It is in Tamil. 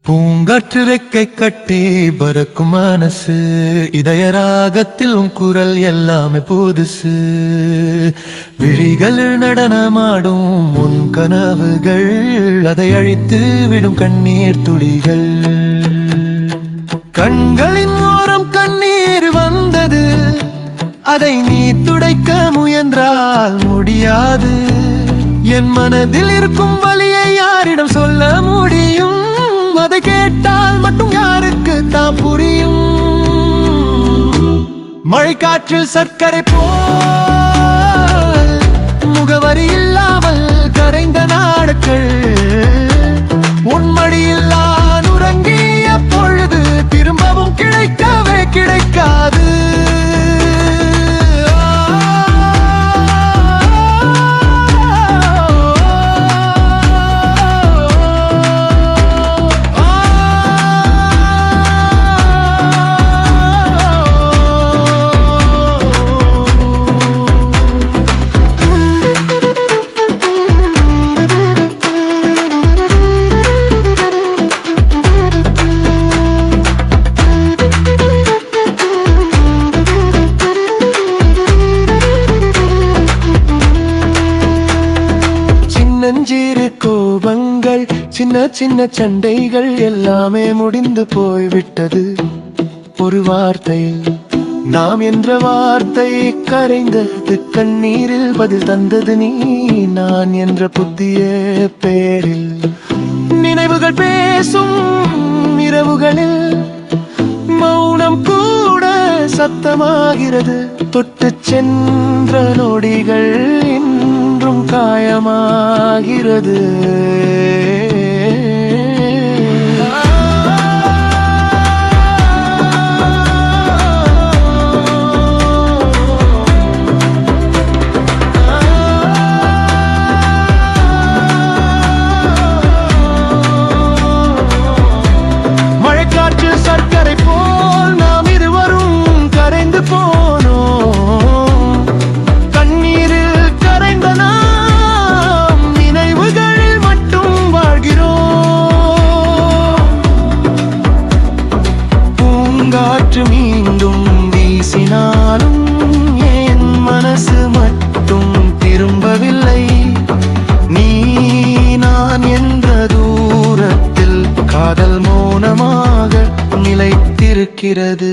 பூங்காற்று ரெக்கை கட்டி பறக்கும் மனசு, இதய ராகத்தில் உன் குரல் எல்லாமே புதுசு. விழிகள் நடனமாடும் உன் கனவுகள், அதை அழித்து விடும் கண்ணீர் துளிகள். கண்களின் ஓரம் கண்ணீர் வந்தது, அதை நீ துடைக்க முயன்றால் முடியாது. என் மனதில் இருக்கும் வலியை யாரிடம் சொல்ல முடியும்? அதை கேட்டால் மட்டும் யாருக்கு தான் புரியும்? மழை காற்றில் சர்க்கரை போல் முகவரி இல்லாமல் கரைந்த நாட்கள், உன் மடியில் நான் உறங்கிய பொழுது திரும்பவும் கிடைக்கவே கிடைக்காது. நெஞ்சிரு கோபங்கள், சின்ன சின்ன சண்டைகள் எல்லாமே முடிந்து போய்விட்டது. ஒரு வார்த்தையில் நாம் என்ற வார்த்தை கரைந்தது, கண்ணீரில் பதில் தந்தது நீ நான் என்ற புத்திய பேரில். நினைவுகள் பேசும் இரவுகளில் மௌனம் கூட சத்தமாகிறது. தொட்டு சென்ற நொடிகள் இன்றும் காயமாகிறது. மழைக்காற்று சர்க்கரை போல் நாம் இருவரும் கரைந்து போனோம். கண்ணீரில் கரைந்த நாம் நினைவுகளில் மட்டும் வாழ்கிறோம். பூங்காற்று மீண்டும் வீசினாலும் என் மனசு மட்டும் திரும்பவில்லை. நீ நான் என்ற தூரத்தில் காதல் மௌனமாக நிலைத்திருக்கிறது.